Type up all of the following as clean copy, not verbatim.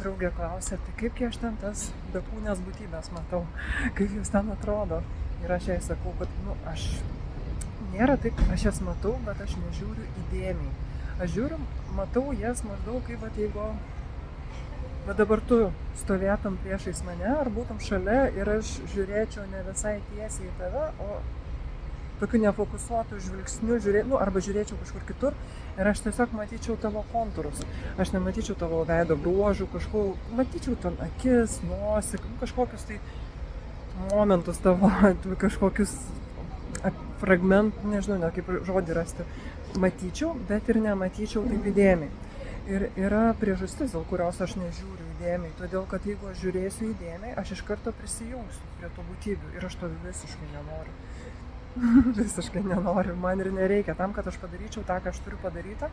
draugė klausė, tai kaipgi aš ten tas bekūnės būtybės matau, kaip jūs ten atrodo. Ir aš jai sakau, kad aš nėra taip, aš jas matau, bet aš nežiūriu įdėmiai. Aš žiūriu, matau jas maždaug kaip, jeigu dabar tu stovėtum priešais mane ar būtum šalia ir aš žiūrėčiau ne visai tiesiai į tave, o tokiu nefokusuotu žvilgsniu arba žiūrėčiau kažkur kitur ir aš tiesiog matyčiau tavo kontūrus. Aš nematyčiau tavo veido bruožų, matyčiau ten akis, nosį, kažkokius tai momentus tavo, kažkokius fragmentus, nežinau, kaip žodį rasti, matyčiau, bet ir nematyčiau taip įdėmiai. Ir yra priežastis, dėl kurios aš nežiūriu įdėmiai, todėl kad jeigu aš žiūrėsiu įdėmiai, aš iš karto prisijungsiu prie tų būtybių ir aš to visiškai nenoriu. Visiškai nenoriu, man ir nereikia. Tam, kad aš padaryčiau tą, ką aš turiu padaryti,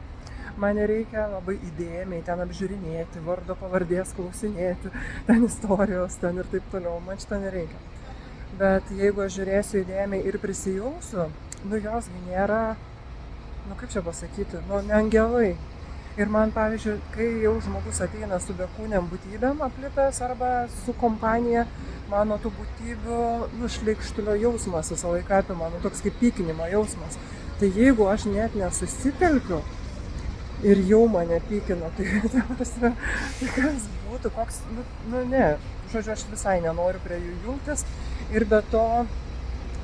man nereikia labai įdėmiai ten apžiūrinėti, vardo pavardės klausinėti, ten istorijos, ten ir taip toliau, man šito nereikia. Bet jeigu aš žiūrėsiu įdėmiai ir prisijungsiu, josgi nėra, kaip čia pasakyti, ne angelai. Ir man, pavyzdžiui, kai jau žmogus ateina su bekūniam būtybėm aplipęs arba su kompanija, mano tų būtybių šleikštulio jausmas visą laiką apima, toks kaip pykinimo jausmas. Tai jeigu aš net nesusitelkiu ir jau mane pykina, tai kas būtų, koks, ne, žodžiu, aš visai nenoriu prie jų jungtis ir be to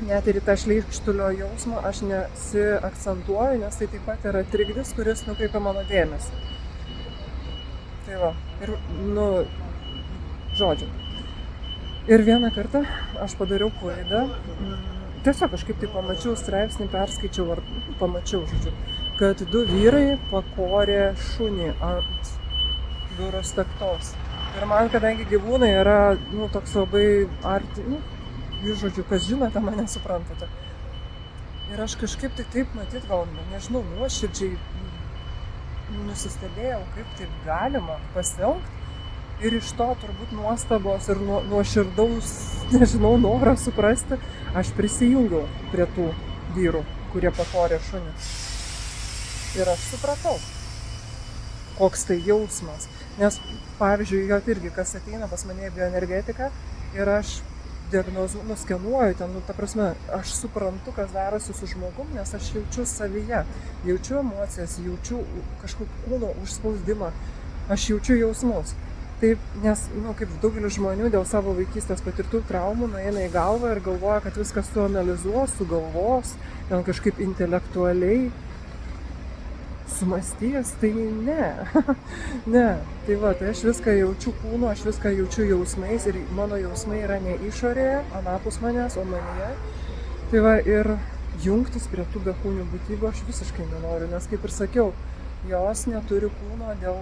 net ir į tą šleikštulio jausmą aš nesiakcentuoju, nes tai taip pat yra trikdis, kuris nukreipia mano dėmesį. Tai va, ir, žodžiu. Ir vieną kartą aš padariau klaidą, tiesiog kažkaip tai pamačiau straipsnį, perskaičiau, kad 2 vyrai pakorė šunį ant durų staktos. Ir man, kadangi gyvūnai yra, toks labai arti, žodžiu, kas žinote, mane suprantate. Ir aš kažkaip taip matyt, gal, nežinau, nuoširdžiai nusistebėjau, kaip taip galima pasielgti. Ir iš to turbūt nuostabos ir nuoširdaus, nežinau, norą suprasti, aš prisijungiau prie tų vyrų, kurie pakorė šunį. Ir aš supratau, koks tai jausmas. Nes, pavyzdžiui, irgi, kas ateina pas mane į bioenergetiką ir aš skenuoju ten, ta prasme, aš suprantu, kas darosi su žmogum, nes aš jaučiu savyje, jaučiu emocijas, jaučiu kažkokį kūno užspaudimą, aš jaučiu jausmus. Taip, nes, kaip daugelis žmonių dėl savo vaikystės patirtų traumų nueina į galvą ir galvoja, kad viskas suanalizuos, sugalvos, ten kažkaip intelektualiai sumastys, tai ne. Ne, tai va, tai aš viską jaučiu kūnu, aš viską jaučiu jausmais ir mano jausmai yra ne išorėje, anapus manęs, o manyje. Tai va, ir jungtis prie tų bekūnių būtybių aš visiškai nenoriu, nes kaip ir sakiau, jos neturi kūno dėl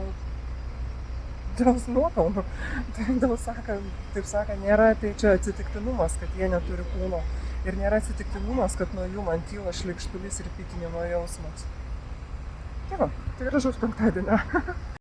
nuopelnų. Taip sakant, nėra tai čia atsitiktinumas, kad jie neturi kūno. Ir nėra atsitiktinumas, kad nuo jų man kyla šleikštulys ir pykinimo jausmas. Tai va, tai gražaus penktadienio.